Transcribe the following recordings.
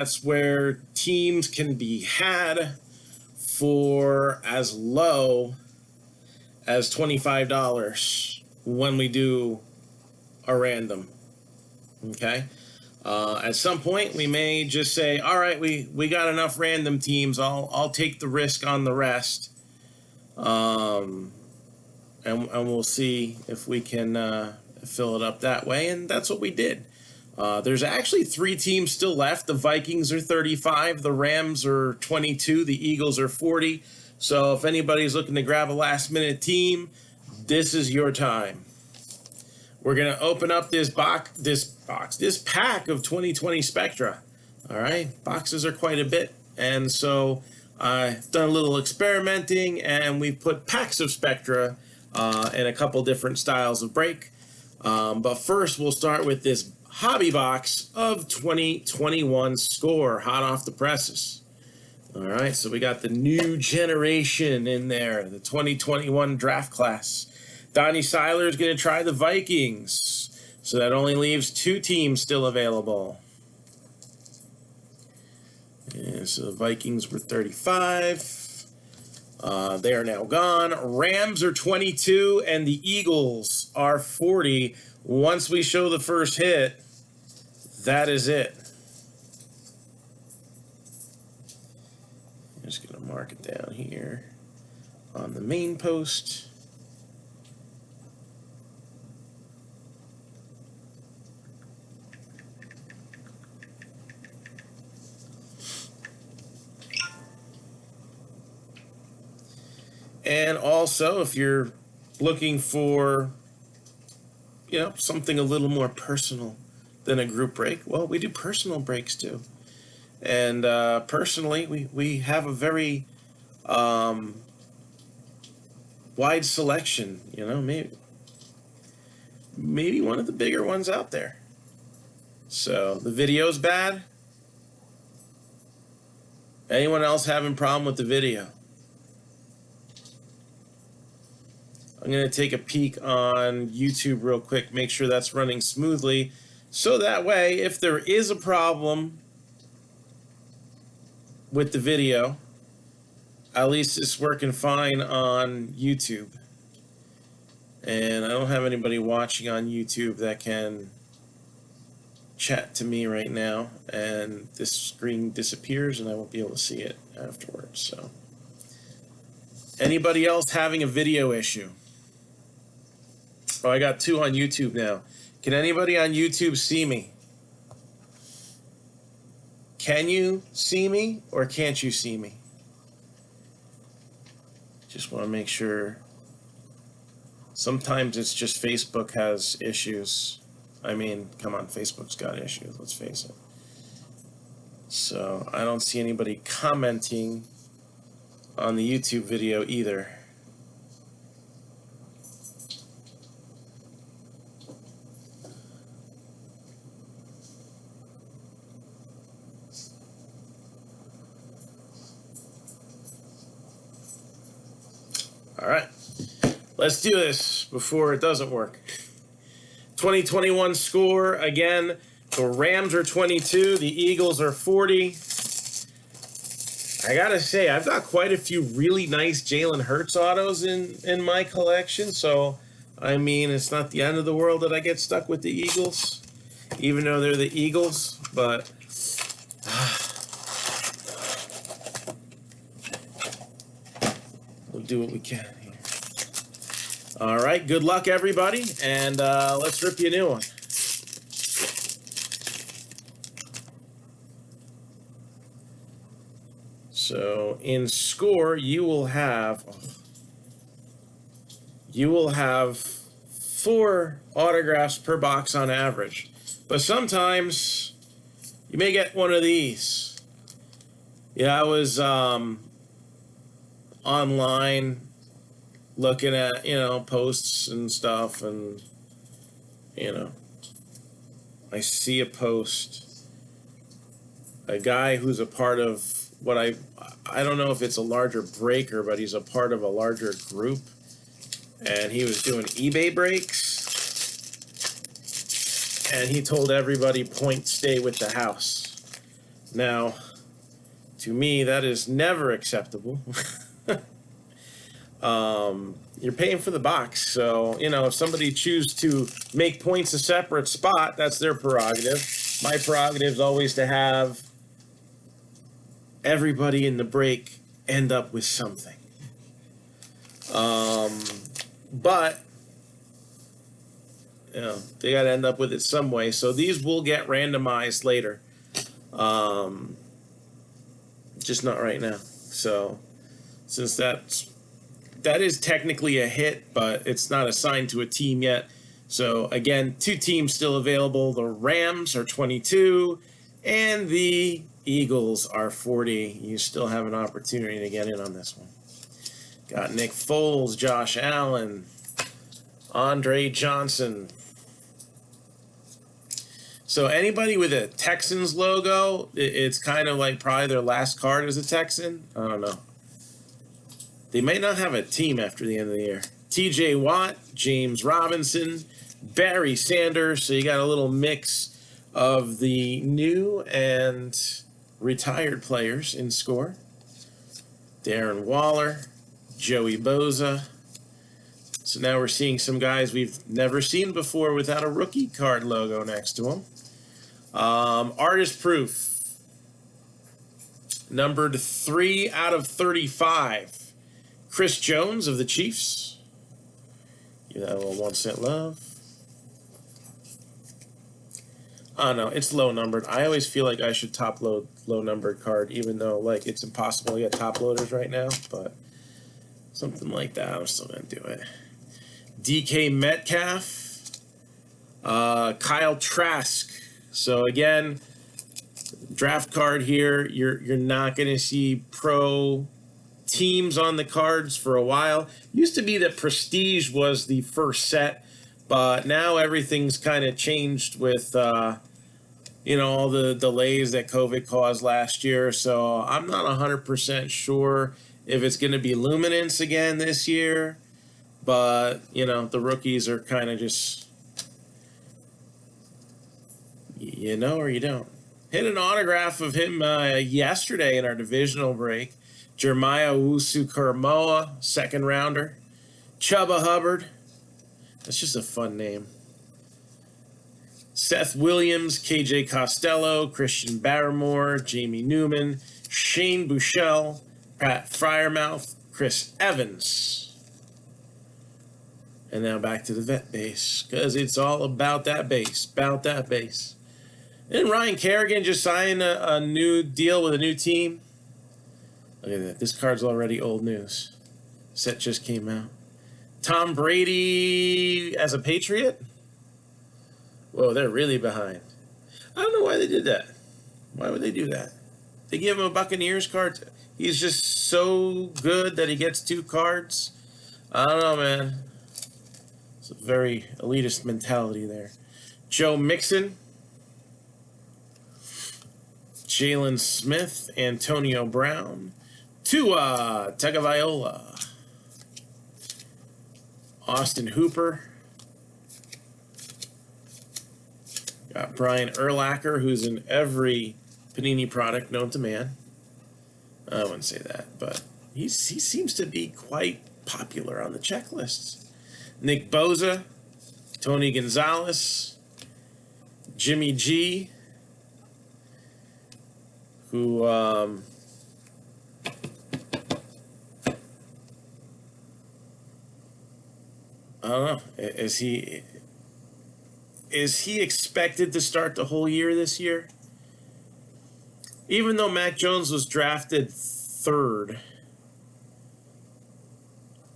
That's where teams can be had for as low as $25 when we do a random. Okay? At some point, we may just say, all right, we got enough random teams. I'll take the risk on the rest. And we'll see if we can fill it up that way. And that's what we did. There's actually 3 teams still left. The Vikings are 35. The Rams are 22. The Eagles are 40. So if anybody's looking to grab a last-minute team, this is your time. We're going to open up this pack of 2020 Spectra. All right, boxes are quite a bit. And so I've done a little experimenting, and we've put packs of Spectra in a couple different styles of break. But first, we'll start with this hobby box of 2021 Score, hot off the presses. All right, so we got the new generation in there, the 2021 draft class. Donnie Seiler is going to try the Vikings, so that only leaves 2 teams still available. And so the Vikings were 35. They are now gone. Rams are 22, and the Eagles are 40. Once we show the first hit, that is it. I'm just going to mark it down here on the main post. And also, if you're looking for, something a little more personal than a group break, well, we do personal breaks too. And personally, we have a very wide selection, maybe one of the bigger ones out there. So the video's bad. Anyone else having a problem with the video? I'm going to take a peek on YouTube real quick, make sure that's running smoothly. So that way, if there is a problem with the video, at least it's working fine on YouTube. And I don't have anybody watching on YouTube that can chat to me right now. And this screen disappears and I won't be able to see it afterwards. So, anybody else having a video issue? Oh, I got 2 on YouTube now. Can anybody on YouTube see me? Can you see me or can't you see me? Just want to make sure. Sometimes it's just Facebook has issues. I mean, come on, Facebook's got issues, let's face it. So I don't see anybody commenting on the YouTube video either. All right, let's do this before it doesn't work. 2021 Score, again, the Rams are 22, the Eagles are 40. I gotta say, I've got quite a few really nice Jalen Hurts autos in my collection, so, I mean, it's not the end of the world that I get stuck with the Eagles, even though they're the Eagles, but we'll do what we can here. All right, good luck, everybody, and let's rip you a new one. So in Score, you will have 4 autographs per box on average, but sometimes you may get one of these. Yeah, I was online looking at, posts and stuff, and, I see a post, a guy who's a part of what I don't know if it's a larger breaker, but he's a part of a larger group, and he was doing eBay breaks, and he told everybody, point, stay with the house. Now, to me, that is never acceptable. You're paying for the box, so if somebody chooses to make points a separate spot, that's their prerogative. My prerogative is always to have everybody in the break end up with something. But they got to end up with it some way. So these will get randomized later. Just not right now. So since that is technically a hit, but it's not assigned to a team yet. So again, 2 teams still available. The Rams are 22 and the Eagles are 40. You still have an opportunity to get in on this one. Got Nick Foles, Josh Allen, Andre Johnson. So anybody with a Texans logo, it's kind of like probably their last card as a Texan. I don't know. They might not have a team after the end of the year. TJ Watt, James Robinson, Barry Sanders. So you got a little mix of the new and retired players in score. Darren Waller, Joey Bosa. So now we're seeing some guys we've never seen before without a rookie card logo next to them. Artist proof. Numbered 3 out of 35. Chris Jones of the Chiefs. Give that a little 1 cent love. Oh no, it's low numbered. I always feel like I should top load low numbered card, even though it's impossible to get top loaders right now, but something like that, I'm still gonna do it. DK Metcalf, Kyle Trask. So again, draft card here. You're not gonna see pro teams on the cards for a while. Used to be that Prestige was the first set, but now everything's kind of changed with all the delays that COVID caused last year. So I'm not 100% sure if it's going to be Luminance again this year, but the rookies are kind of just or you don't. Hit an autograph of him yesterday in our divisional break. Jeremiah Owusu-Koramoah, 2nd rounder. Chuba Hubbard. That's just a fun name. Seth Williams, KJ Costello, Christian Barrymore, Jamie Newman, Shane Buechele, Pat Fryermouth, Chris Evans. And now back to the vet base, because it's all about that base, And Ryan Kerrigan just signed a new deal with a new team. Look at that. This card's already old news. Set just came out. Tom Brady as a Patriot? Whoa, they're really behind. I don't know why they did that. Why would they do that? They give him a Buccaneers card. He's just so good that he gets 2 cards. I don't know, man. It's a very elitist mentality there. Joe Mixon. Jalen Smith, Antonio Brown, Tua Tagovailoa, Austin Hooper, got Brian Urlacher, who's in every Panini product known to man. I wouldn't say that, but he seems to be quite popular on the checklists. Nick Bosa, Tony Gonzalez, Jimmy G, who I don't know. Is he expected to start the whole year this year? Even though Mac Jones was drafted 3rd,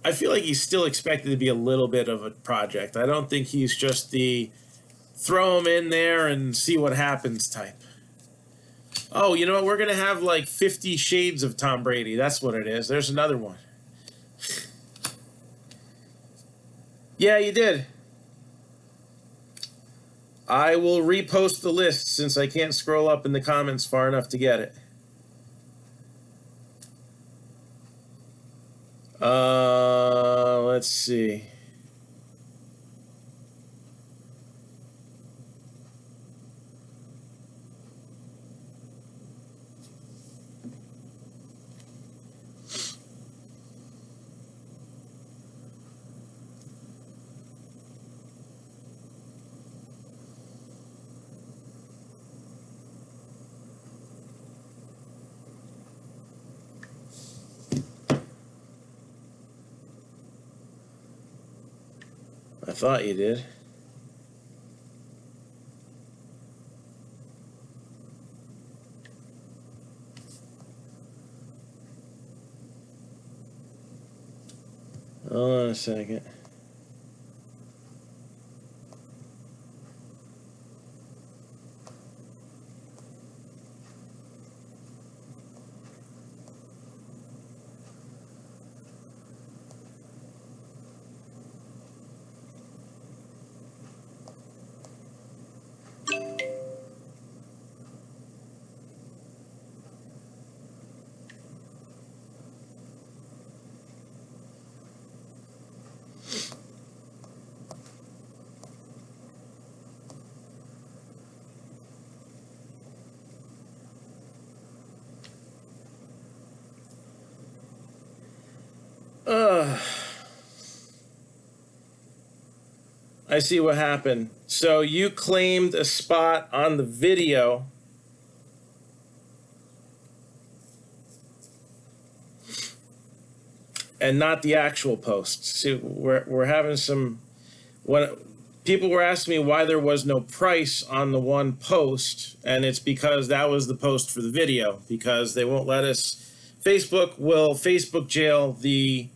I feel like he's still expected to be a little bit of a project. I don't think he's just the throw him in there and see what happens type. Oh, you know what? We're going to have 50 shades of Tom Brady. That's what it is. There's another one. Yeah, you did. I will repost the list since I can't scroll up in the comments far enough to get it. Let's see. thought you did. Hold on a second. I see what happened. So you claimed a spot on the video. And not the actual post. See, we're having some. When people were asking me why there was no price on the one post, and it's because that was the post for the video, because they won't let us. Facebook will Facebook jail the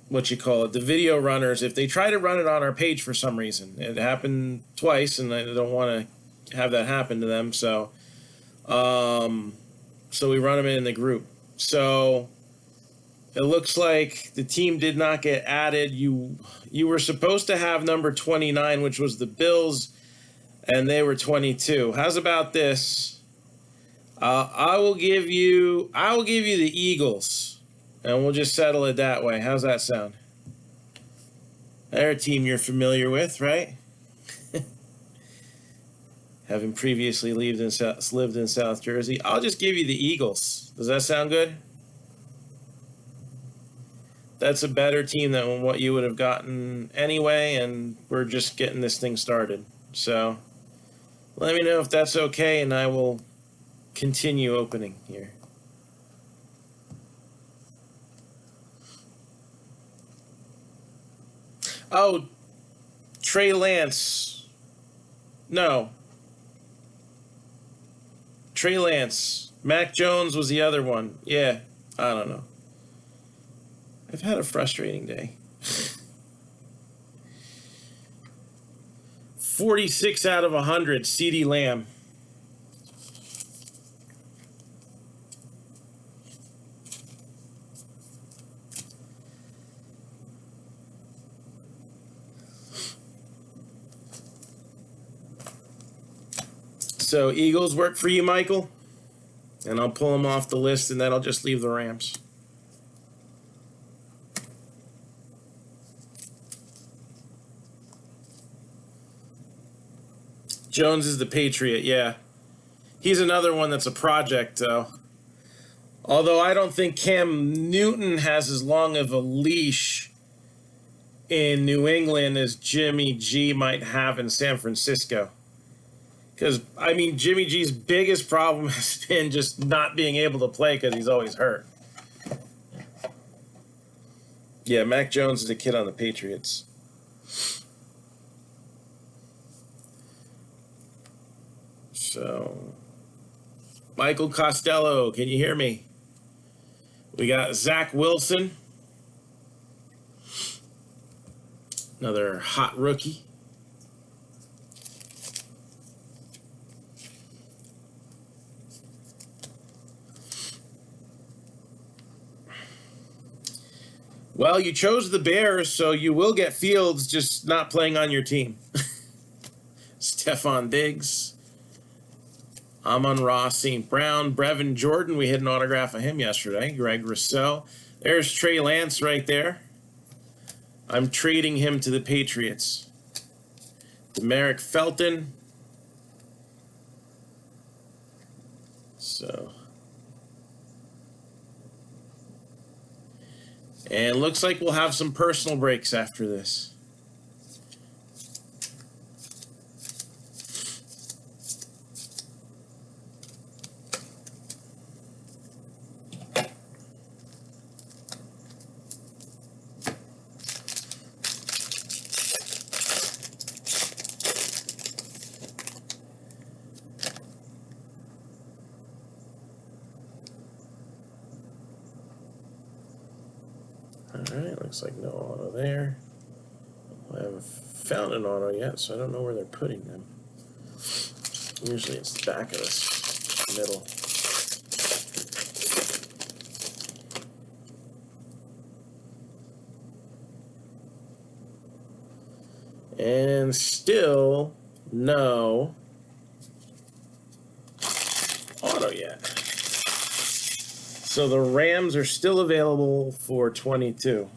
what you call it, the video runners, if they try to run it on our page for some reason. It happened twice, and I don't want to have that happen to them. So we run them in the group. So it looks like the team did not get added. You were supposed to have number 29, which was the Bills, and they were 22. How's about this? I will give you the Eagles, and we'll just settle it that way. How's that sound? They're a team you're familiar with, right? Having previously lived in South Jersey. I'll just give you the Eagles. Does that sound good? That's a better team than what you would have gotten anyway, and we're just getting this thing started. So let me know if that's okay, and I will continue opening here. Oh, Trey Lance. No. Trey Lance. Mac Jones was the other one. Yeah, I don't know. I've had a frustrating day. 46 out of 100, CeeDee Lamb. So Eagles work for you, Michael? And I'll pull them off the list, and then I'll just leave the Rams. Jones is the Patriot, yeah. He's another one that's a project, though. Although I don't think Cam Newton has as long of a leash in New England as Jimmy G might have in San Francisco. Because, I mean, Jimmy G's biggest problem has been just not being able to play because he's always hurt. Yeah, Mac Jones is a kid on the Patriots. So, Michael Costello, can you hear me? We got Zach Wilson, another hot rookie. Well, you chose the Bears, so you will get Fields, just not playing on your team. Stephon Diggs, Amon-Ra St. Brown, Brevin Jordan. We hit an autograph of him yesterday. Greg Rousseau. There's Trey Lance right there. I'm trading him to the Patriots. Demeric Felton. So. And looks like we'll have some personal breaks after this. Alright, looks like no auto there. I haven't found an auto yet, so I don't know where they're putting them. Usually it's the back of this middle. And still no auto yet. So the Rams are still available for 22.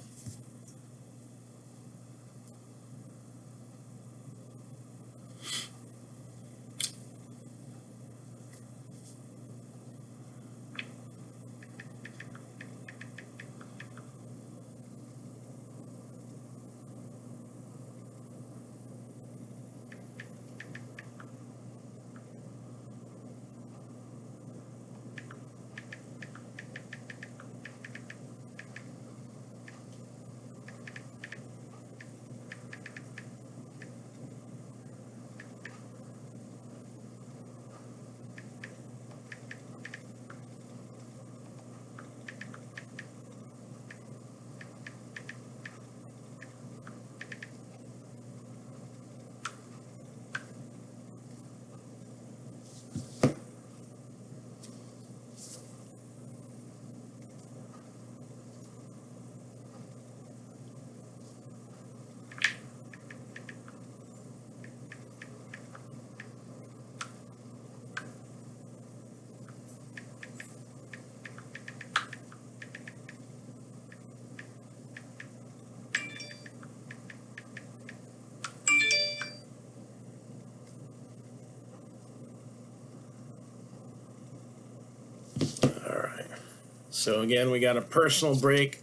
So again, we got a personal break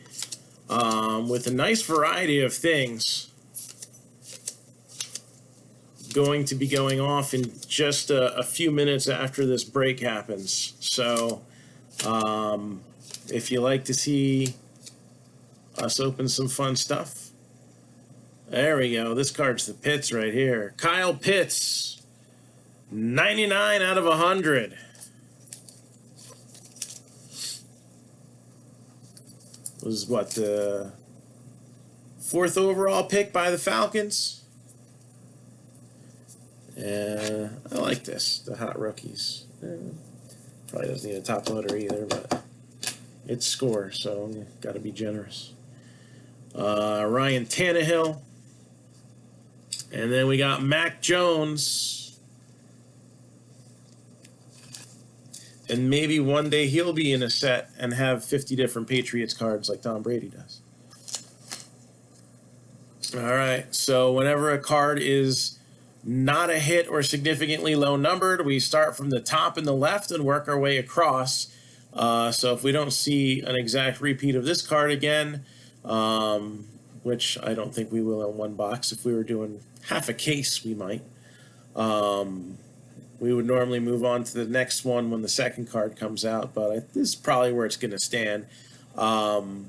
with a nice variety of things going to be going off in just a few minutes after this break happens. So if you like to see us open some fun stuff, there we go. This card's the Pitts right here. Kyle Pitts, 99 out of 100. Was what, the 4th overall pick by the Falcons? I like this, the hot rookies. Probably doesn't need a top loader either, but it's score, so got to be generous. Ryan Tannehill. And then we got Mac Jones. And maybe one day he'll be in a set and have 50 different Patriots cards like Tom Brady does. All right, so whenever a card is not a hit or significantly low numbered, we start from the top in the left and work our way across. So if we don't see an exact repeat of this card again, which I don't think we will in one box. If we were doing half a case, we might. We would normally move on to the next one when the second card comes out, but this is probably where it's going to stand. Going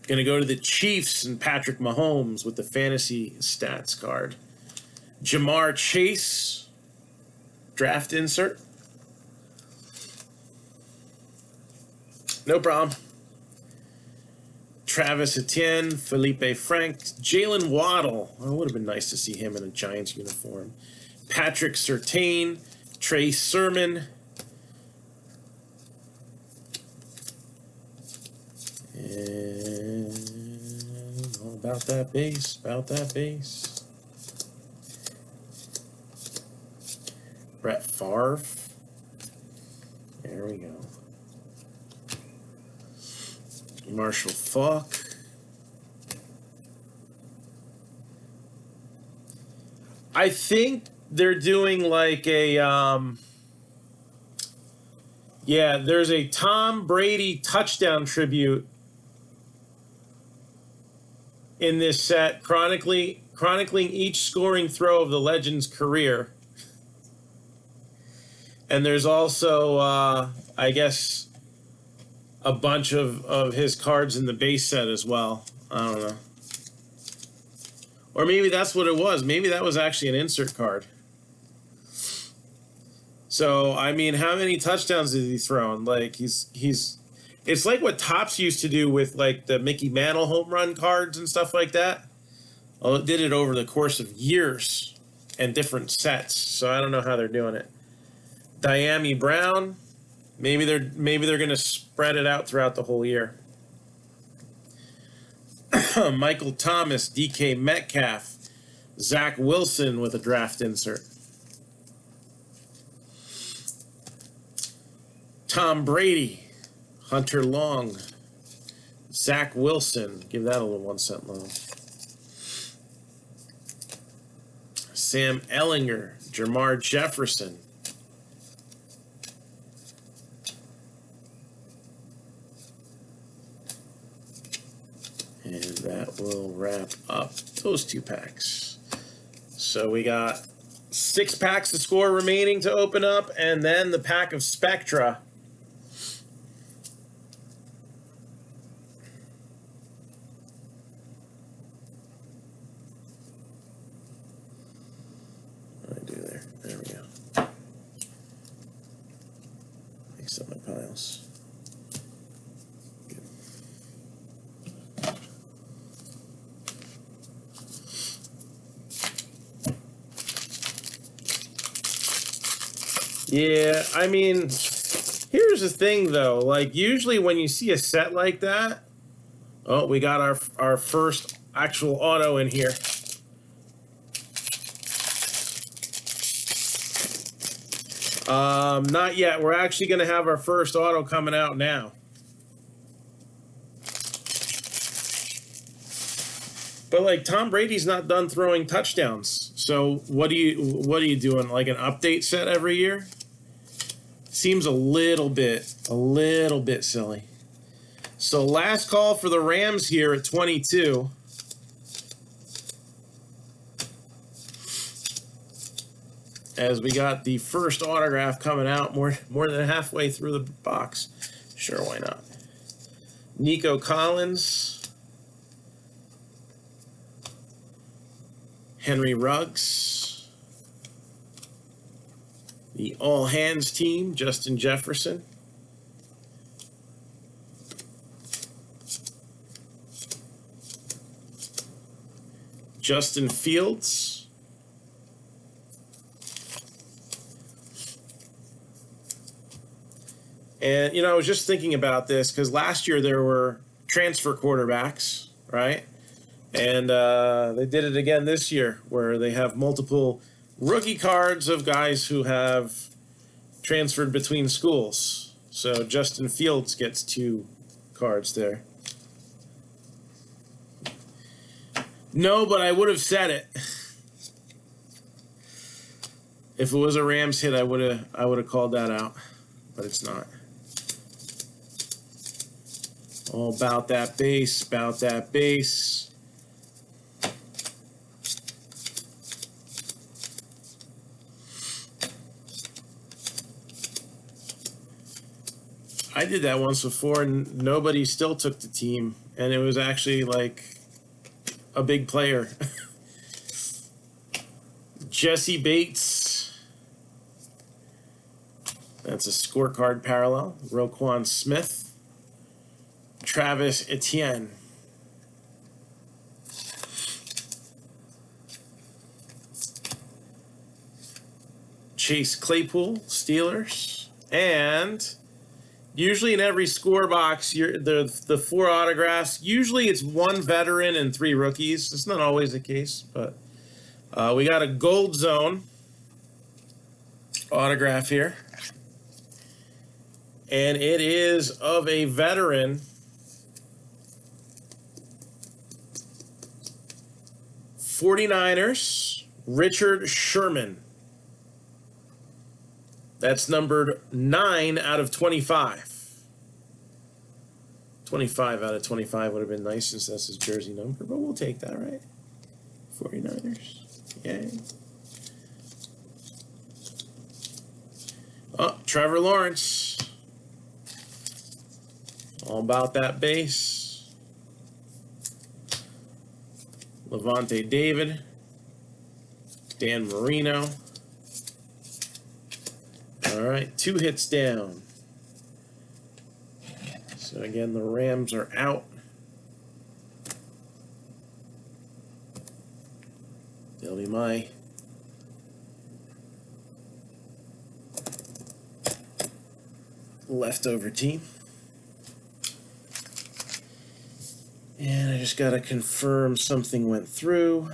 to go to the Chiefs and Patrick Mahomes with the fantasy stats card. Jamar Chase, draft insert. No problem. Travis Etienne, Felipe Frank, Jalen Waddle. Oh, it would have been nice to see him in a Giants uniform. Patrick Surtain, Trey Sermon, and all about that base, Brett Favre. There we go. Marshall Faulk. I think they're doing like a, there's a Tom Brady touchdown tribute in this set, chronicling each scoring throw of the legend's career. And there's also, I guess, a bunch of his cards in the base set as well. I don't know. Or maybe that's what it was. Maybe that was actually an insert card. So, I mean, how many touchdowns has he thrown? Like, he's It's like what Topps used to do with like the Mickey Mantle home run cards and stuff like that. Well, it did it over the course of years and different sets. So I don't know how they're doing it. Diami Brown, maybe they're going to spread it out throughout the whole year. Michael Thomas, DK Metcalf, Zach Wilson with a draft insert. Tom Brady, Hunter Long, Zach Wilson, give that a little 1 cent loan. Sam Ellinger, Jamar Jefferson. And that will wrap up those 2 packs. So we got 6 packs of score remaining to open up, and then the pack of Spectra. What do I do there? There we go. Mix up my piles. Yeah, I mean, here's the thing, though. Like, usually when you see a set like that... Oh, we got our first actual auto in here. Not yet. We're actually going to have our first auto coming out now. But, like, Tom Brady's not done throwing touchdowns. So what are you doing? Like an update set every year? Seems a little bit silly. So last call for the Rams here at 22. As we got the first autograph coming out more than halfway through the box. Sure, why not? Nico Collins. Henry Ruggs. The All Hands team, Justin Jefferson. Justin Fields. And, you know, I was just thinking about this because last year there were transfer quarterbacks, right? And they did it again this year where they have multiple rookie cards of guys who have transferred between schools. So Justin Fields gets 2 cards there. No, but I would have said it. If it was a Rams hit, I would have called that out, but it's not. All about that base, about that base. I did that once before, and nobody still took the team, and it was actually like a big player. Jesse Bates. That's a scorecard parallel. Roquan Smith. Travis Etienne. Chase Claypool, Steelers. And usually in every score box, the 4 autographs, usually it's 1 veteran and 3 rookies. It's not always the case, but we got a gold zone autograph here. And it is of a veteran. '49ers, Richard Sherman. That's numbered 9 out of 25. 25 out of 25 would have been nice since that's his jersey number, but we'll take that, right? 49ers. Yay. Oh, Trevor Lawrence. All about that base. Levante David. Dan Marino. All right, 2 hits down. So So again, the Rams are out. They'll be my leftover team. And I just got to confirm something went through.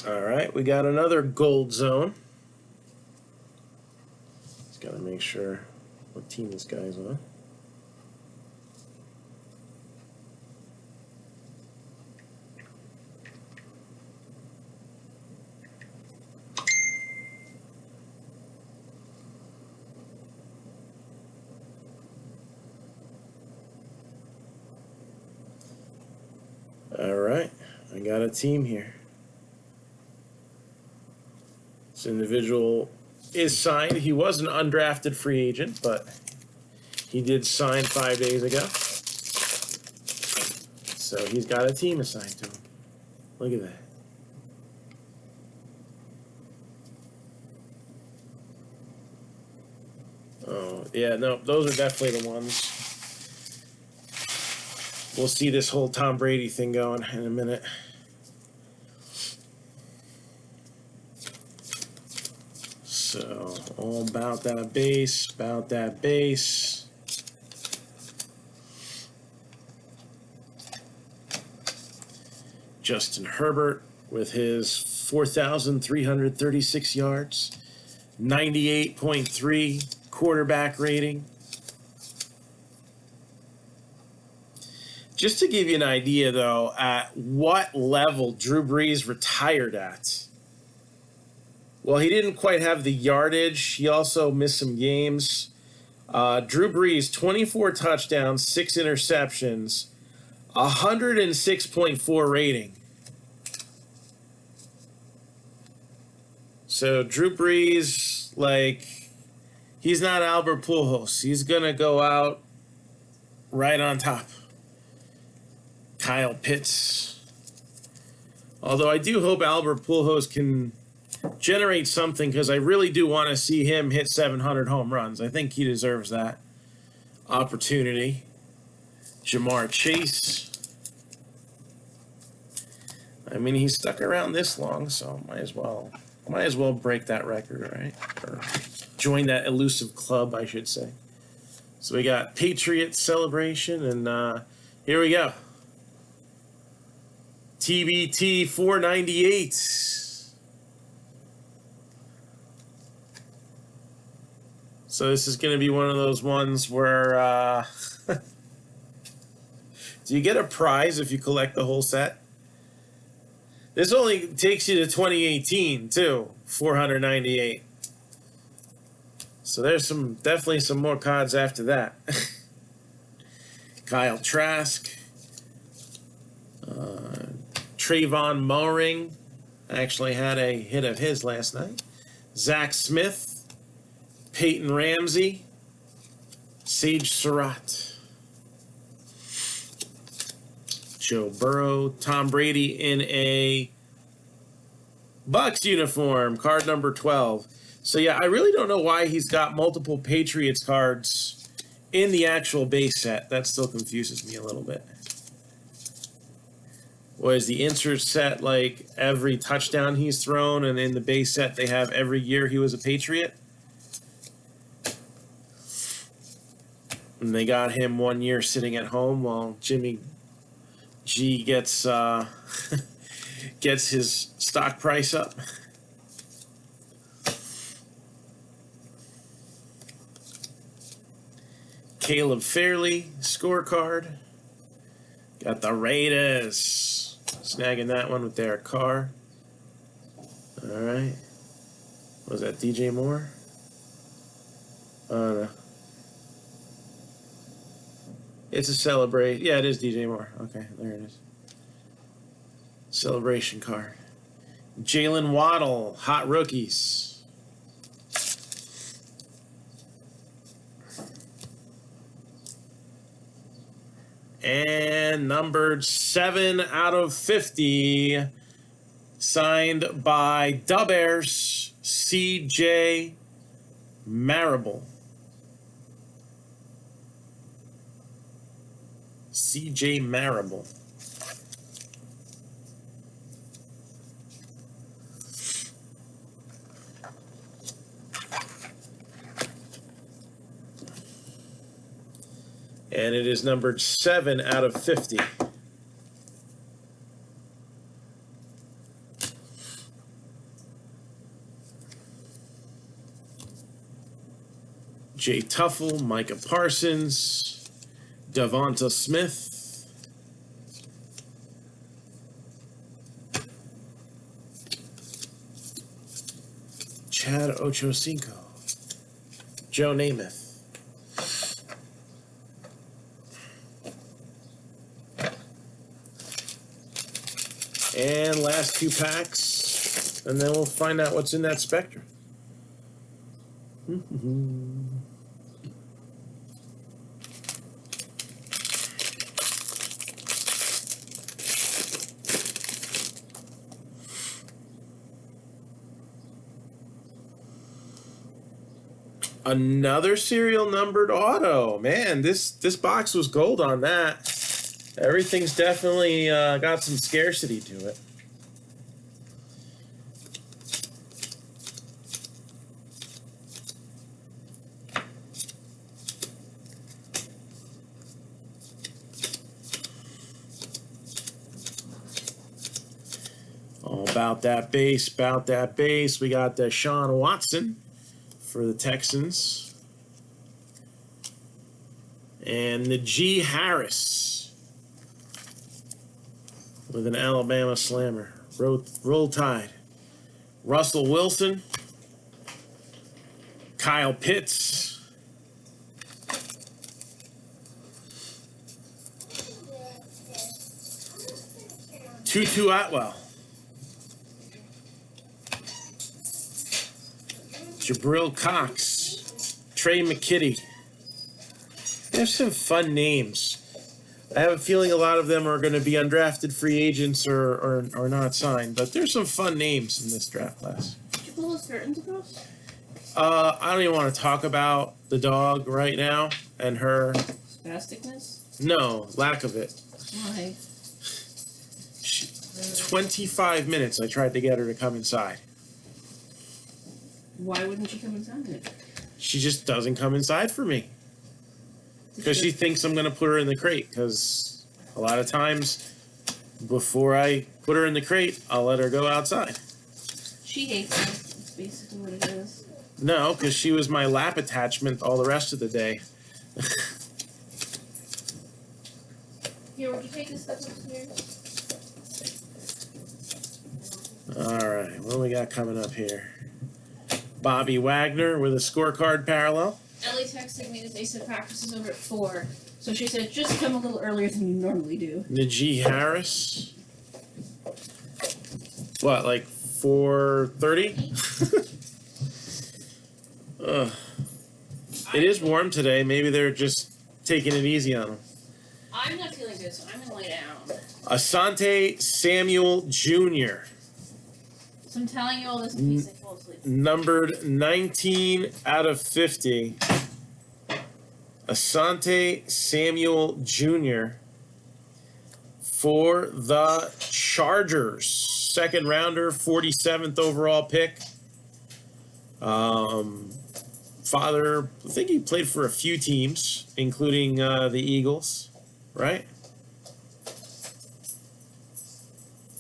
All right, we got another gold zone. Just got to make sure what team this guy's on. All right, I got a team here. This individual is signed. He was an undrafted free agent, but he did sign 5 days ago. So he's got a team assigned to him. Look at that. Oh, yeah, no, those are definitely the ones. We'll see this whole Tom Brady thing going in a minute. So, all about that base, about that base. Justin Herbert with his 4,336 yards, 98.3 quarterback rating. Just to give you an idea, though, at what level Drew Brees retired at. Well, he didn't quite have the yardage. He also missed some games. Drew Brees, 24 touchdowns, 6 interceptions, 106.4 rating. So Drew Brees, like, he's not Albert Pujols. He's going to go out right on top. Kyle Pitts. Although I do hope Albert Pujols can generate something, because I really do want to see him hit 700 home runs. I think he deserves that opportunity. Jamar Chase. I mean, he's stuck around this long, so might as well break that record, right? Or join that elusive club, I should say. So we got Patriot celebration, and here we go. TBT 498. So this is going to be one of those ones where do you get a prize if you collect the whole set? This only takes you to 2018 too, 498. So there's definitely some more cards after that. Kyle Trask, Trayvon Mulring, actually had a hit of his last night. Zach Smith, Peyton Ramsey, Sage Surratt, Joe Burrow, Tom Brady in a Bucs uniform, card number 12. So yeah, I really don't know why he's got multiple Patriots cards in the actual base set. That still confuses me a little bit. Was the insert set like every touchdown he's thrown, and in the base set they have every year he was a Patriot? And they got him 1 year sitting at home while Jimmy G gets gets his stock price up. Caleb Fairley scorecard. Got the Raiders snagging that one with Derek Carr. All right. Was that DJ Moore? Oh, no. It's a celebrate. Yeah, it is DJ Moore. Okay, there it is. Celebration card. Jalen Waddle, Hot Rookies. And numbered 7 out of 50. Signed by Dubbers, CJ Marable. CJ Marable. And it is numbered 7 out of 50. Jay Tuffle, Micah Parsons, Devonta Smith, Chad Ochocinco, Joe Namath. And last 2 packs, and then we'll find out what's in that Spectre. Another serial numbered auto. Man, this box was gold on that. Everything's definitely got some scarcity to it. All about that base, about that base. We got Deshaun Watson for the Texans. And Najee Harris with an Alabama slammer. Roll Tide. Russell Wilson. Kyle Pitts. Tutu Atwell. Jabril Cox. Trey McKitty. They have some fun names. I have a feeling a lot of them are going to be undrafted free agents or not signed, but there's some fun names in this draft class. Did you pull those curtains across? I don't even want to talk about the dog right now and her... Spasticness? No, lack of it. Why? 25 minutes I tried to get her to come inside. Why wouldn't she come inside? She just doesn't come inside for me. Because she thinks I'm going to put her in the crate. Because a lot of times, before I put her in the crate, I'll let her go outside. She hates it. That's basically what it is. No, because she was my lap attachment all the rest of the day. Here, would you take this stuff upstairs? All right, what do we got coming up here? Bobby Wagner with a scorecard parallel. Ellie texted me that they said practice is over at 4. So she said, just come a little earlier than you normally do. Najee Harris. What, like 4:30? It is warm today. Maybe they're just taking it easy on them. I'm not feeling good, so I'm going to lay down. Asante Samuel Jr. So I'm telling you all this in case I fall asleep. Numbered 19 out of 50. Asante Samuel Jr. for the Chargers. Second rounder, 47th overall pick. Father, I think he played for a few teams, including the Eagles, right?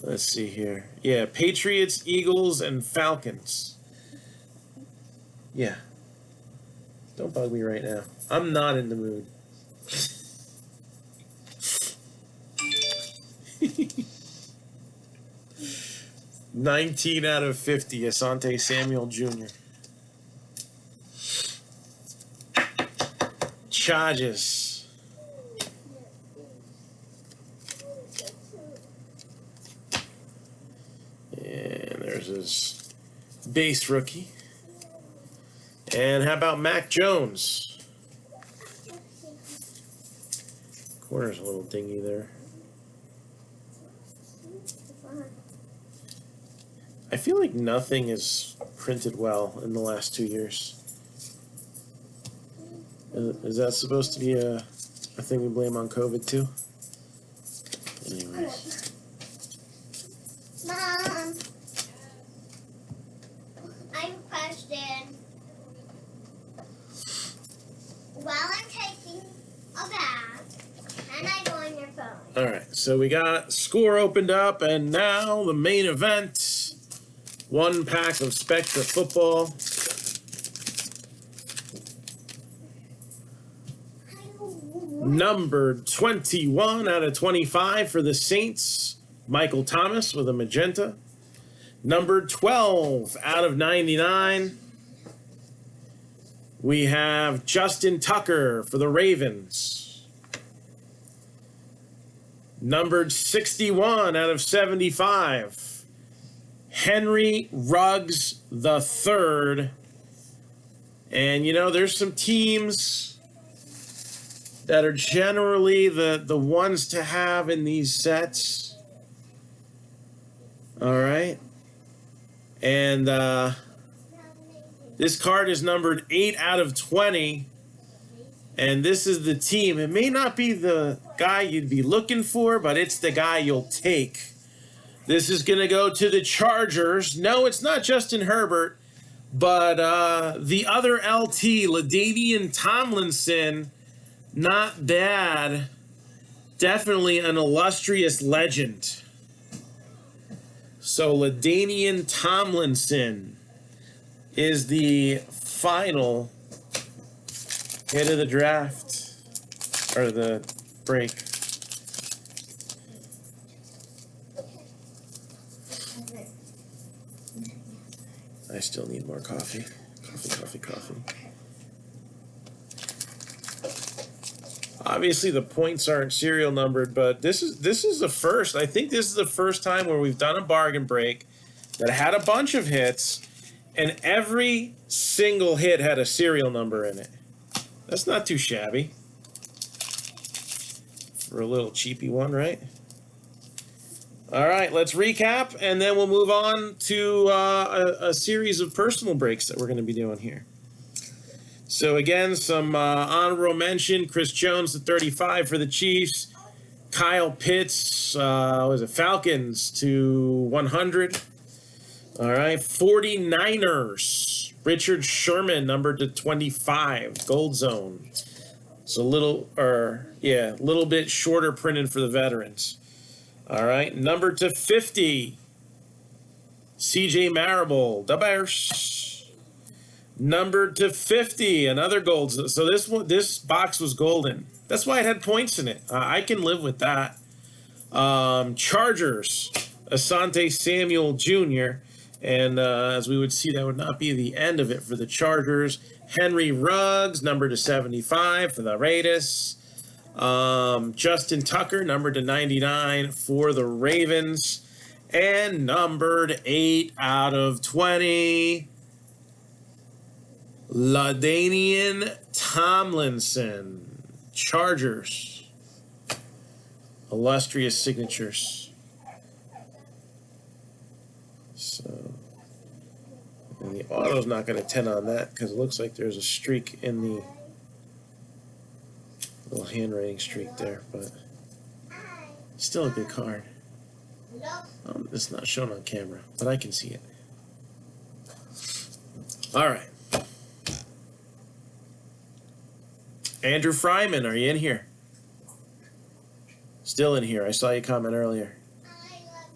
Let's see here. Yeah, Patriots, Eagles, and Falcons. Yeah. Don't bug me right now. I'm not in the mood. 19 out of 50, Asante Samuel Jr. Charges. And there's his base rookie. And how about Mac Jones? Corner's a little dingy there. I feel like nothing is printed well in the last 2 years. Is that supposed to be a thing we blame on COVID too? Anyways. Mom, I have a question. While I'm taking a bath, and I go on your phone. Alright, so we got score opened up, and now the main event. 1 pack of Spectra football. Numbered 21 out of 25 for the Saints. Michael Thomas with a magenta. Numbered 12 out of 99. We have Justin Tucker for the Ravens. Numbered 61 out of 75. Henry Ruggs III. And, you know, there's some teams that are generally the ones to have in these sets. All right. And this card is numbered 8 out of 20. And this is the team. It may not be the guy you'd be looking for, but it's the guy you'll take. This is going to go to the Chargers. No, it's not Justin Herbert, but the other LT, LaDainian Tomlinson. Not bad. Definitely an illustrious legend. So LaDainian Tomlinson is the final hit of the draft, or the break. I still need more coffee. Coffee. Obviously, the points aren't serial numbered, but this is the first. I think this is the first time where we've done a bargain break that had a bunch of hits, and every single hit had a serial number in it. That's not too shabby for a little cheapy one, right? All right, let's recap, and then we'll move on to a series of personal breaks that we're going to be doing here. So again, some honorable mention: Chris Jones to 35 for the Chiefs, Kyle Pitts, was it Falcons to 100. All right, 49ers, Richard Sherman numbered to 25, Gold Zone. So a little bit shorter printed for the veterans. All right, numbered to 50, CJ Marable, the Bears. Numbered to 50, another gold. So this box was golden. That's why it had points in it. I can live with that. Chargers, Asante Samuel Jr. And as we would see, that would not be the end of it for the Chargers. Henry Ruggs, numbered to 75 for the Raiders. Justin Tucker, numbered to 99 for the Ravens. And numbered 8 out of 20, LaDainian Tomlinson, Chargers. Illustrious signatures. So, and the auto's not going to 10 on that because it looks like there's a streak in the little handwriting streak there, but still a good card. It's not shown on camera, but I can see it. All right. Andrew Fryman, are you in here? Still in here. I saw you comment earlier.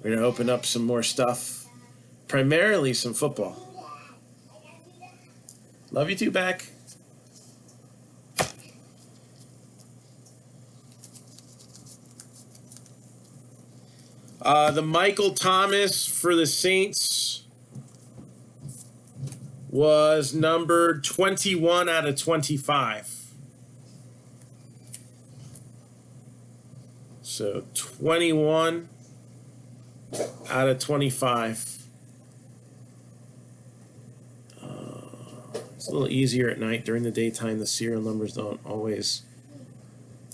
We're going to open up some more stuff. Primarily some football. Love you too, back. The Michael Thomas for the Saints was numbered 21 out of 25. So 21 out of 25. It's a little easier at night. During the daytime, the serial numbers don't always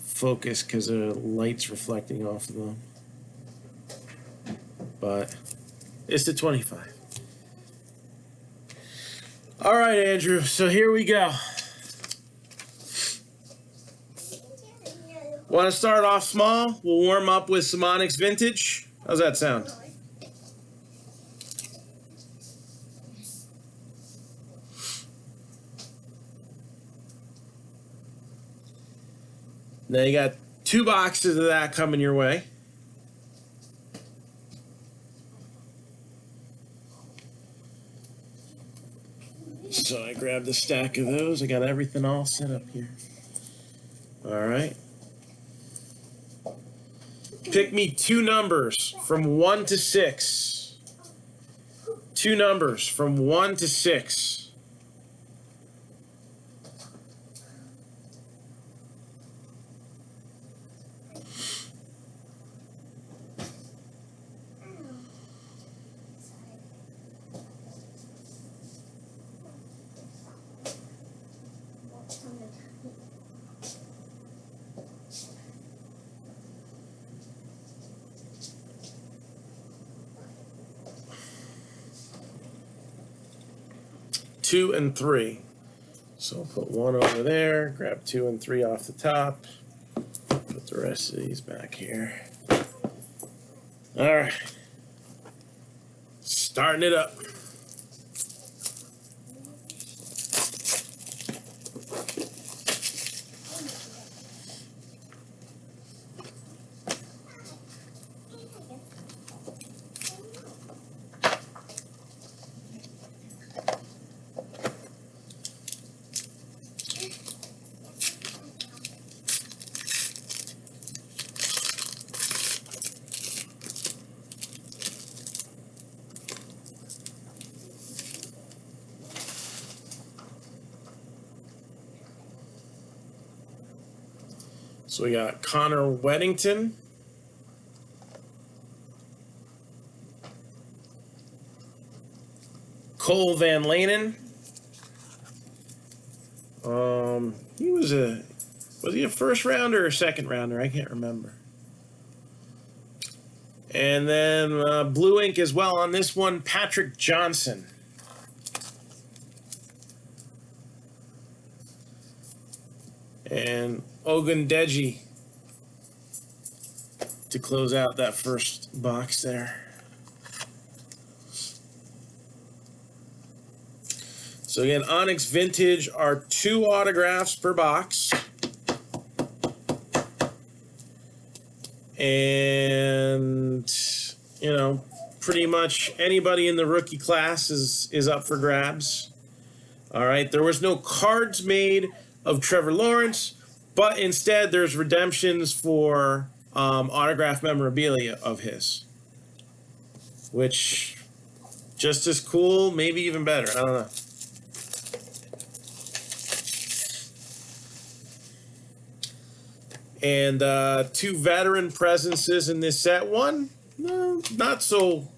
focus because the light's reflecting off of them. But it's the 25. All right, Andrew. So here we go. Want to start off small? We'll warm up with some Onyx Vintage. How's that sound? Now you got 2 boxes of that coming your way. So I grabbed a stack of those. I got everything all set up here. All right. Pick me 2 numbers from 1 to 6. 2 numbers from 1 to 6. Two and 3. So I'll put 1 over there, grab 2 and 3 off the top, put the rest of these back here. All right. Starting it up. So we got Connor Weddington, Cole Van Lanen. Was he a first rounder or second rounder? I can't remember. And then blue ink as well on this one, Patrick Johnson. And Ogundeji to close out that first box there. So again, Onyx Vintage are 2 autographs per box. And, you know, pretty much anybody in the rookie class is up for grabs. All right, there was no cards made of Trevor Lawrence, but instead there's redemptions for autograph memorabilia of his, which just as cool, maybe even better. I don't know. And 2 veteran presences in this set. One, not so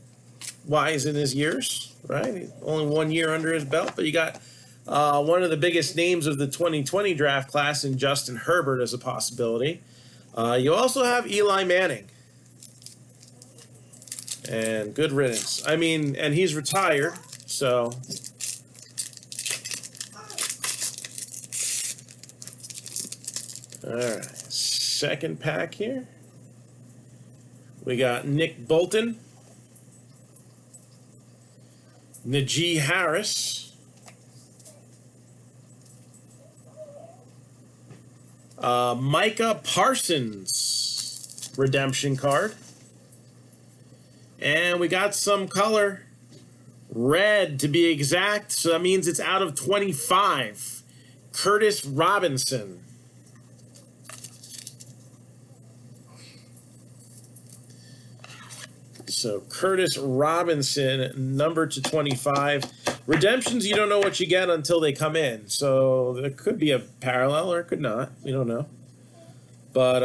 wise in his years, right? Only 1 year under his belt, but you got one of the biggest names of the 2020 draft class in Justin Herbert as a possibility. You also have Eli Manning. And good riddance. I mean, and he's retired, so. All right, second pack here. We got Nick Bolton, Najee Harris, Micah Parsons redemption card. And we got some color, red to be exact, so that means it's out of 25. Curtis Robinson. So Curtis Robinson, number to 25. Redemptions, you don't know what you get until they come in. So there could be a parallel or it could not. We don't know. But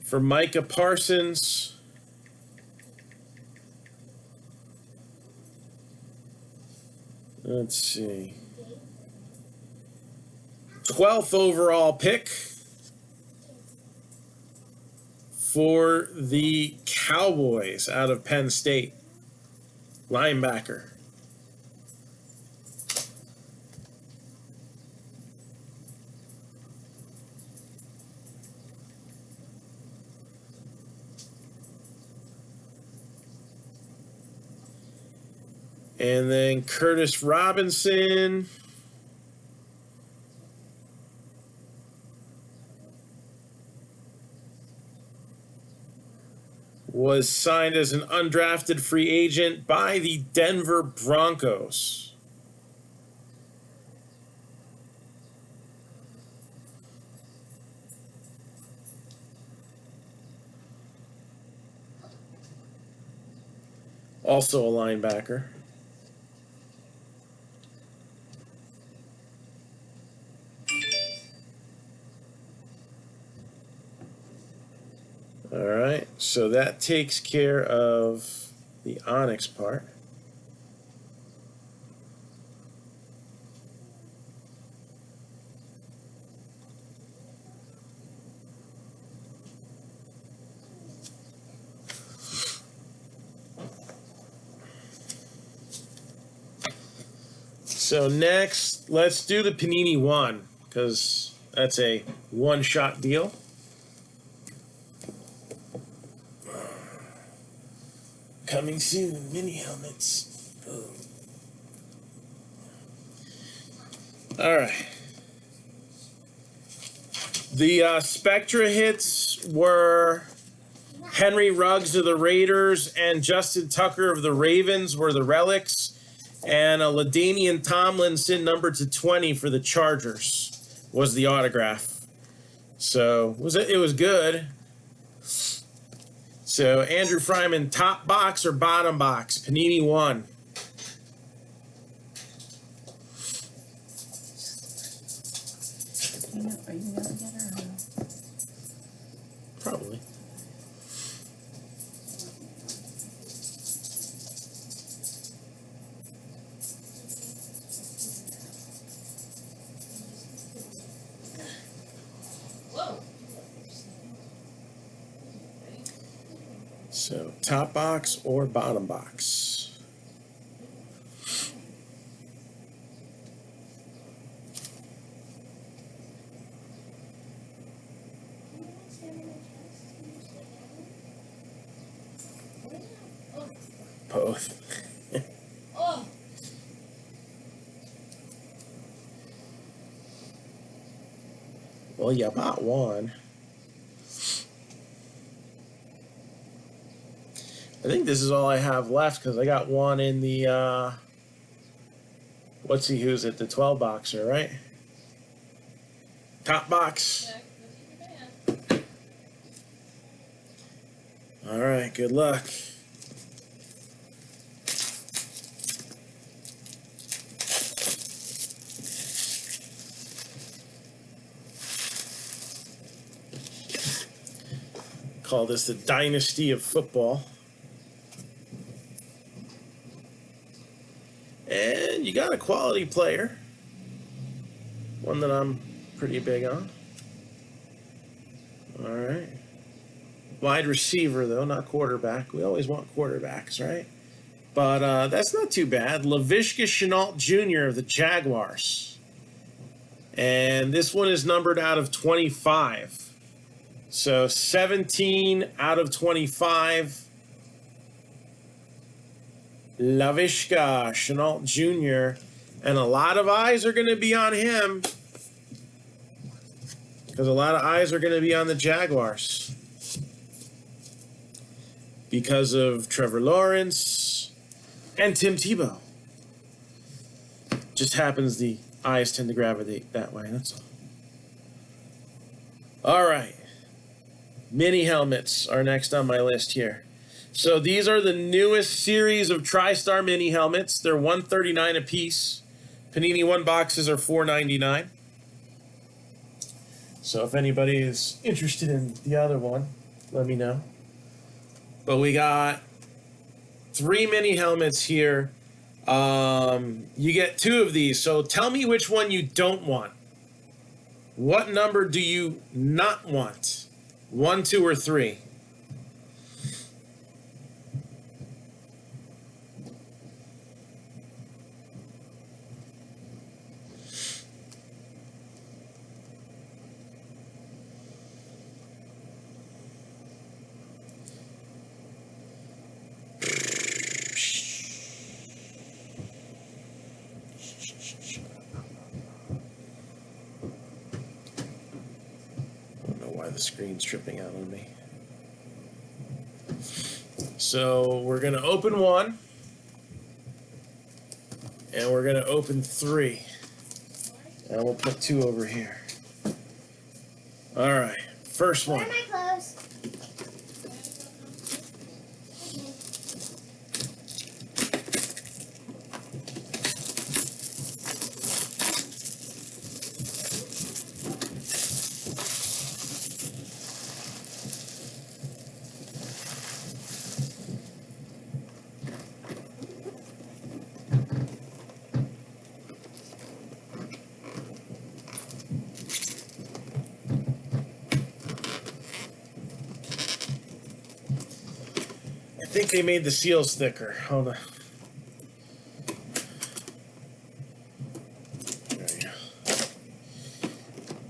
for Micah Parsons, let's see. 12th overall pick for the Cowboys out of Penn State. Linebacker. And then Curtis Robinson. Was signed as an undrafted free agent by the Denver Broncos. Also a linebacker. All right, so that takes care of the Onyx part. So next, let's do the Panini 1, because that's a one-shot deal. Coming soon, mini helmets. Oh. All right. The Spectra hits were Henry Ruggs of the Raiders and Justin Tucker of the Ravens were the relics. And a LaDainian Tomlinson, number to 20 for the Chargers, was the autograph. So it was good. So Andrew Fryman, top box or bottom box? Panini 1. Are you gonna get her or no? Probably. So top box or bottom box? Both. Well, you bought one. I think this is all I have left because I got one in the, who's it? The 12 boxer, right? Top box. All right, good luck. Call this the dynasty of football. And you got a quality player. One that I'm pretty big on. All right. Wide receiver, though, not quarterback. We always want quarterbacks, right? But that's not too bad. Laviska Shenault Jr. of the Jaguars. And this one is numbered out of 25. So 17 out of 25. Laviska Shenault Jr. And a lot of eyes are going to be on him. Because a lot of eyes are going to be on the Jaguars. Because of Trevor Lawrence and Tim Tebow. Just happens the eyes tend to gravitate that way, that's all. All right. Mini helmets are next on my list here. So these are the newest series of Tristar mini helmets. They're $139 a piece. Panini One boxes are $4.99. So if anybody is interested in the other one, let me know. But we got 3 mini helmets here. You get 2 of these. So tell me which one you don't want. What number do you not want? 1, 2, or 3? The screen's tripping out on me. So we're going to open 1, and we're going to open 3, and we'll put 2 over here. All right, first one. Where are my clothes? I think they made the seals thicker. Hold on. There you go.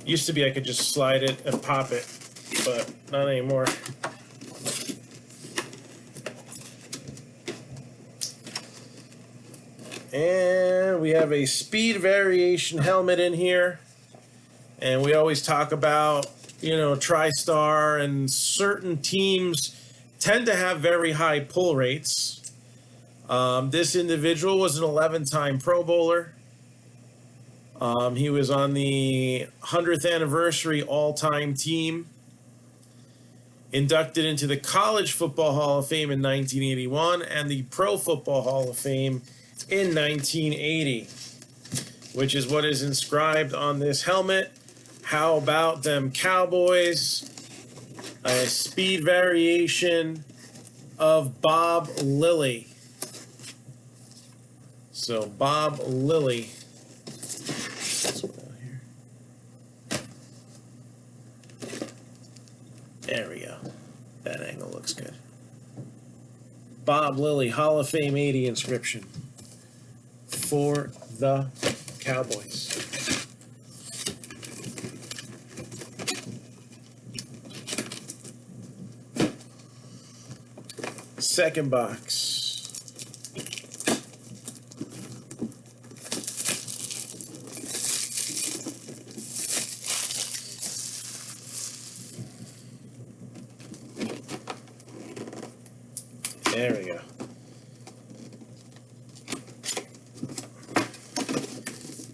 Used to be I could just slide it and pop it, but not anymore. And we have a speed variation helmet in here. And we always talk about, you know, Tristar, and certain teams tend to have very high pull rates. This individual was an 11-time Pro Bowler. He was on the 100th anniversary all-time team. Inducted into the College Football Hall of Fame in 1981 and the Pro Football Hall of Fame in 1980, which is what is inscribed on this helmet. How about them Cowboys? A speed variation of Bob Lilly. So Bob Lilly. There we go. That angle looks good. Bob Lilly, Hall of Fame 80 inscription for the Cowboys. Second box. There we go.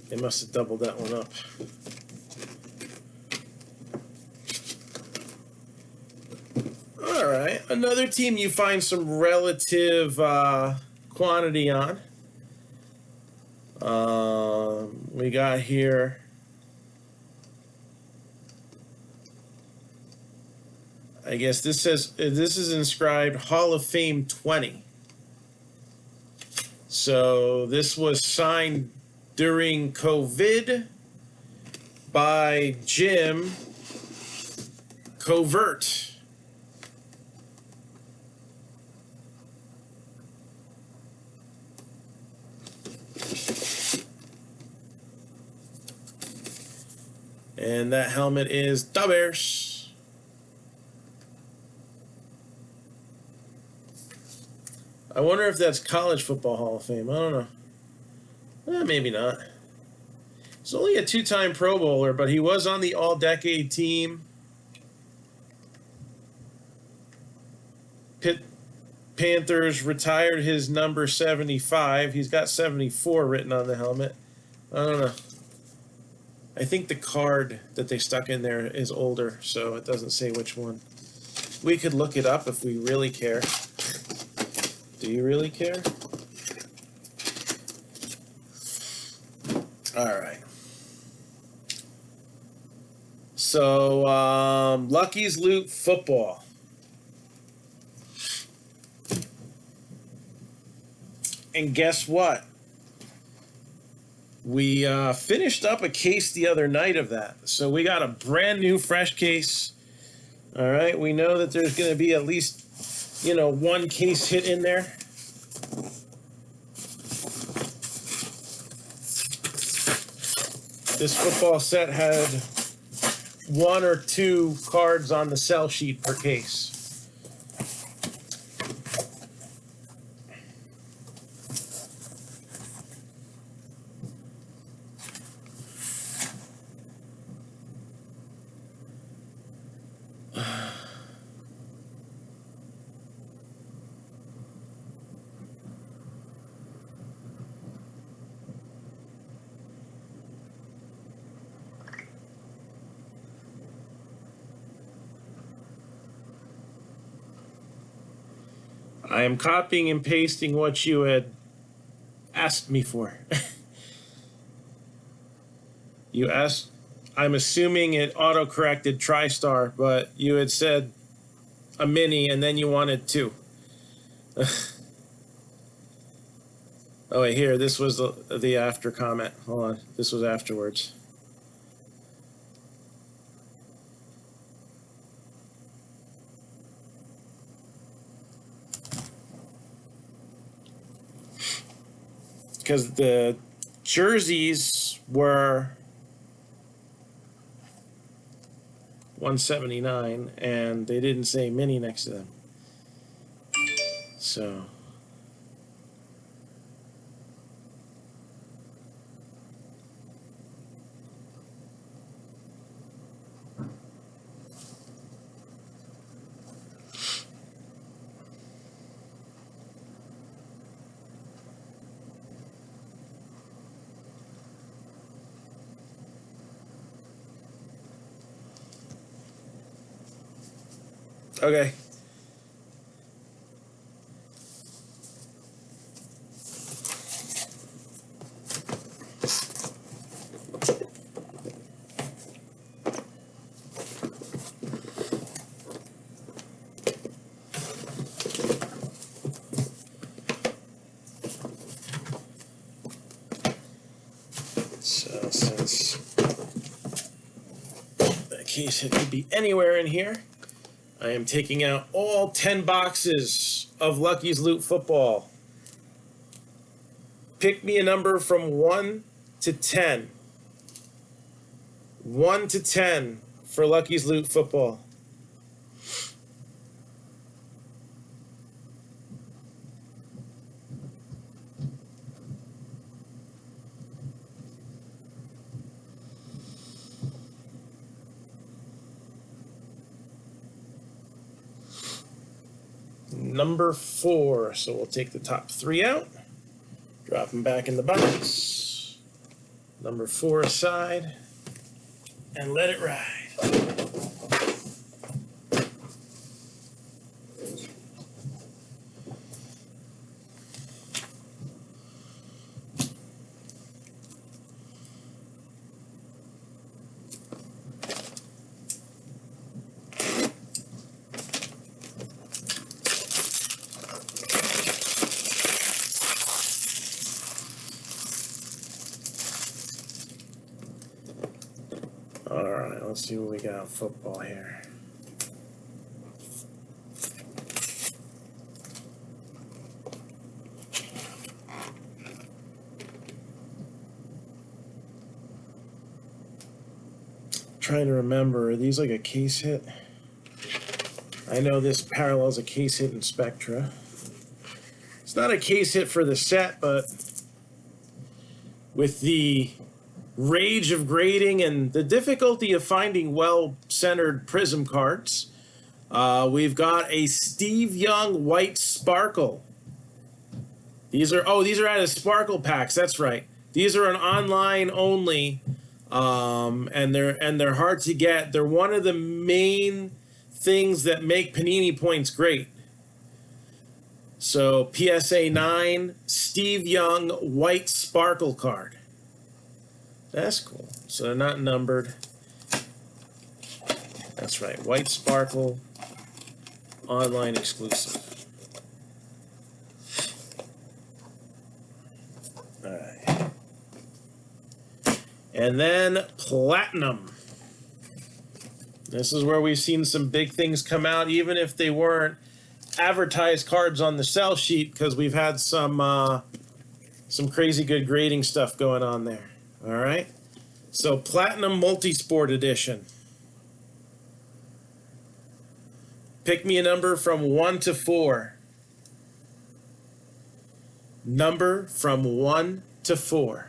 They must have doubled that one up. All right, another team you find some relative quantity on. We got here I guess this says this is inscribed Hall of Fame 20. So this was signed during COVID by Jim Covert. And that helmet is the Bears. I wonder if that's College Football Hall of Fame. I don't know. Maybe not. He's only a two-time Pro Bowler, but he was on the All-Decade team. Pitt Panthers retired his number 75. He's got 74 written on the helmet. I don't know. I think the card that they stuck in there is older, so it doesn't say which one. We could look it up if we really care. Do you really care? All right. So, Lucky's Loot Football. And guess what? We finished up a case the other night of that. So we got a brand new fresh case. All right. We know that there's going to be at least, you know, one case hit in there. This football set had 1 or 2 cards on the sell sheet per case. I am copying and pasting what you had asked me for. You asked, I'm assuming it auto-corrected Tristar, but you had said a mini and then you wanted 2. Oh, wait, here, this was the after comment. Hold on, this was afterwards. Because the jerseys were $179 and they didn't say mini next to them. So okay. So since that case it could be anywhere in here, I am taking out all 10 boxes of Lucky's Loot Football. Pick me a number from 1 to 10. 1 to 10 for Lucky's Loot Football. Number 4. So we'll take the top 3 out, drop them back in the box. Number 4 aside, and let it ride. Alright, let's see what we got in football here. Trying to remember, are these like a case hit? I know this parallels a case hit in Spectra. It's not a case hit for the set, but with the rage of grading and the difficulty of finding well-centered prism cards, we've got a Steve Young white sparkle. These are out of sparkle packs. That's right. These are an online only, and they're hard to get. They're one of the main things that make Panini points great. So PSA 9, Steve Young, white sparkle card. That's cool. So they're not numbered. That's right, white sparkle, online exclusive. All right. And then platinum. This is where we've seen some big things come out, even if they weren't advertised cards on the sell sheet, because we've had some crazy good grading stuff going on there. All right. So platinum multisport edition. Pick me a number from 1 to 4. Number from 1 to 4.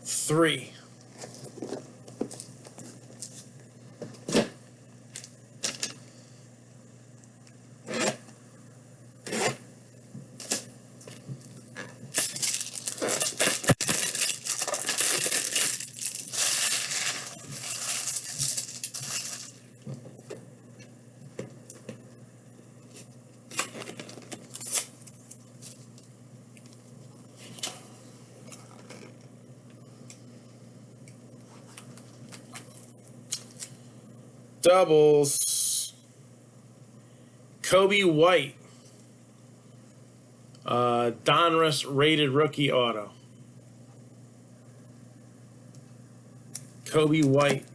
Three. Doubles. Kobe White. Donruss rated rookie auto. Kobe White.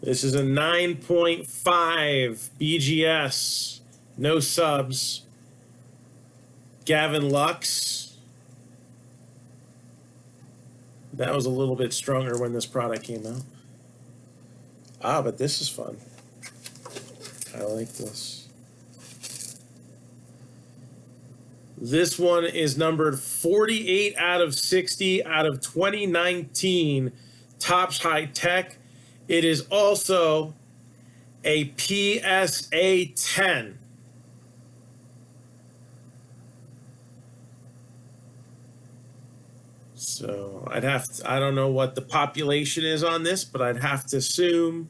This is a 9.5 BGS. No subs. Gavin Lux. That was a little bit stronger when this product came out. Ah, but this is fun. I like this. This one is numbered 48 out of 60 out of 2019 Topps High Tech. It is also a PSA 10. So I don't know what the population is on this, but I'd have to assume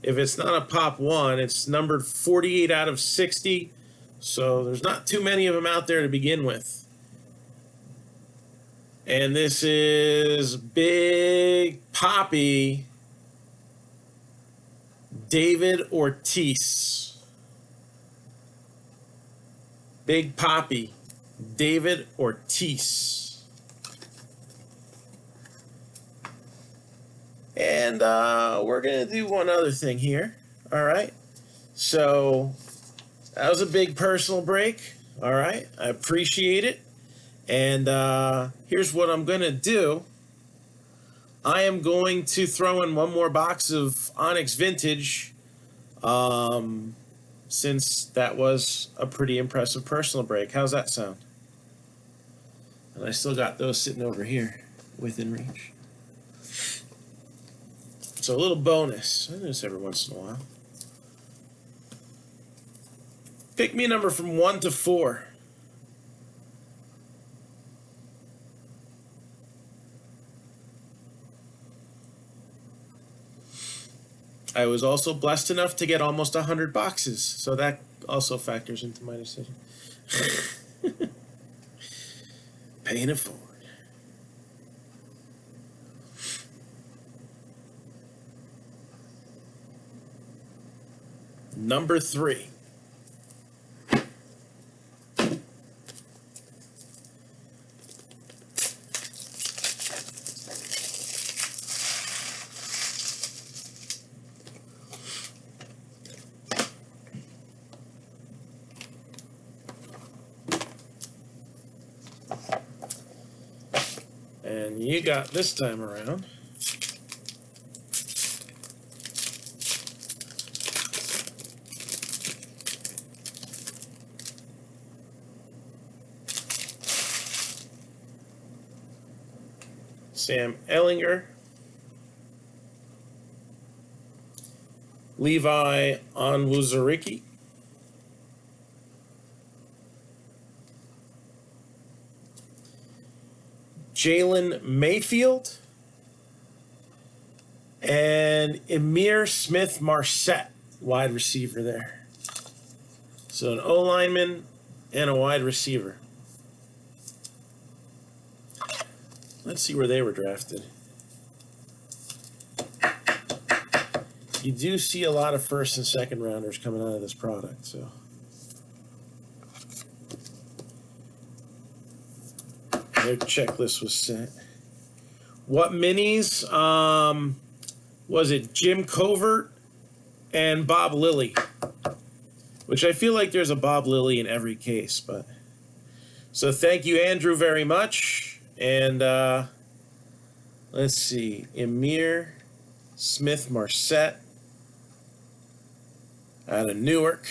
if it's not a Pop 1, it's numbered 48 out of 60. So there's not too many of them out there to begin with. And this is Big Poppy David Ortiz. Big Poppy David Ortiz. And we're going to do one other thing here. All right. So that was a big personal break. All right. I appreciate it. And here's what I'm going to do. I am going to throw in one more box of Onyx Vintage, since that was a pretty impressive personal break. How's that sound? And I still got those sitting over here within reach. So a little bonus. I do this every once in a while. Pick me a number from 1 to 4. I was also blessed enough to get almost 100 boxes, so that also factors into my decision. Paying it forward. Number 3. And you got this time around Sam Ellinger. Levi Onwuzurike. Jalen Mayfield. And Emir Smith-Marset, wide receiver there. So an O-lineman and a wide receiver. Let's see where they were drafted. You do see a lot of first and second rounders coming out of this product, so. Their checklist was sent. What minis? Was it Jim Covert and Bob Lilly? Which I feel like there's a Bob Lilly in every case, but. So thank you, Andrew, very much. And let's see. Emir Smith-Marset out of Newark.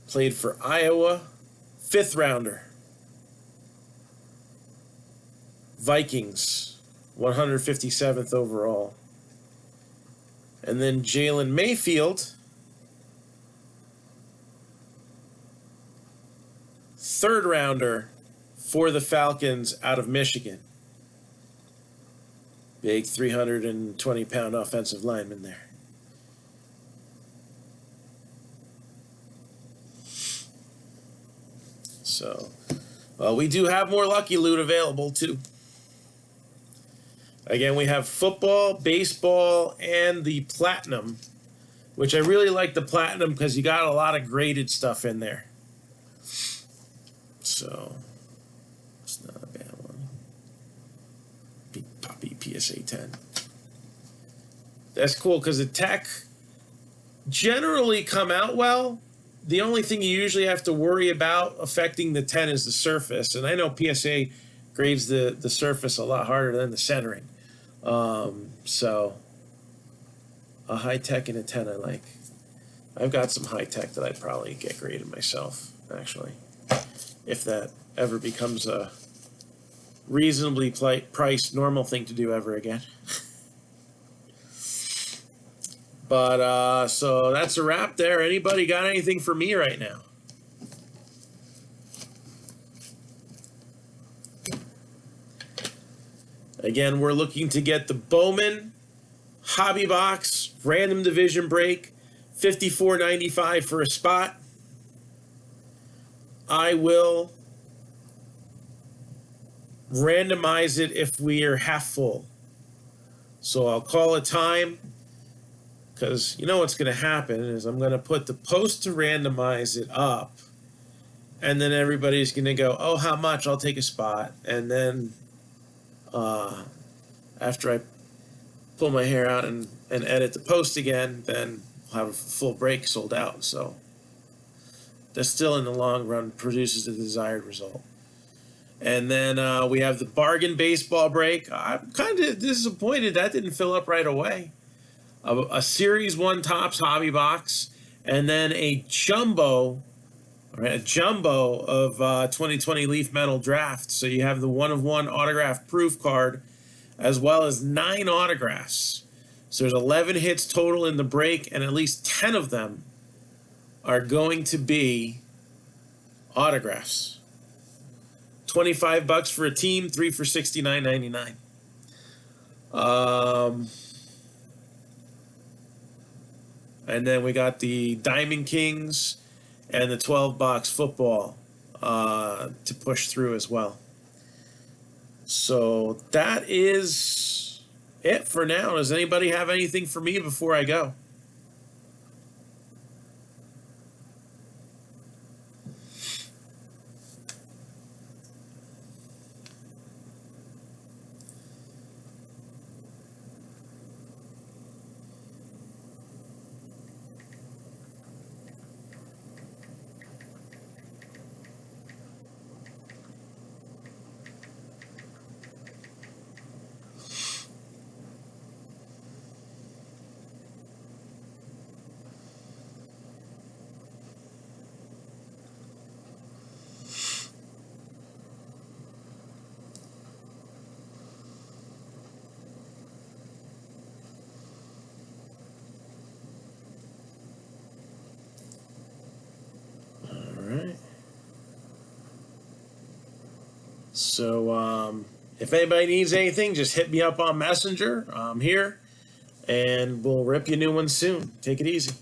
Played for Iowa. 5th rounder. Vikings. 157th overall. And then Jalen Mayfield. 3rd rounder for the Falcons out of Michigan. Big 320-pound offensive lineman there. So, well, we do have more Lucky Loot available, too. Again, we have football, baseball, and the Platinum, which I really like the Platinum because you got a lot of graded stuff in there. So, it's not a bad one. Big Poppy PSA 10. That's cool because the tech generally come out well. The only thing you usually have to worry about affecting the 10 is the surface. And I know PSA grades the surface a lot harder than the centering. So, a high tech and a 10 I like. I've got some high tech that I'd probably get graded myself, actually. If that ever becomes a reasonably priced normal thing to do ever again. But, so that's a wrap there. Anybody got anything for me right now? Again, we're looking to get the Bowman Hobby Box Random Division Break, $54.95 for a spot. I will randomize it if we are half full. So I'll call a time, because you know what's going to happen is I'm going to put the post to randomize it up, and then everybody's going to go, oh, how much? I'll take a spot. And then after I pull my hair out and edit the post again, then I'll have a full break sold out. So that still in the long run produces the desired result. And then we have the bargain baseball break. I'm kind of disappointed that didn't fill up right away. A Series 1 Topps hobby box, and then a jumbo of 2020 Leaf Metal Draft. So you have the 1-of-1 autograph proof card, as well as 9 autographs. So there's 11 hits total in the break, and at least 10 of them are going to be autographs. $25 for a team, 3 for $69.99. And then we got the Diamond Kings and the 12-box football to push through as well. So that is it for now. Does anybody have anything for me before I go? So if anybody needs anything, just hit me up on Messenger. I'm here, and we'll rip you new ones soon. Take it easy.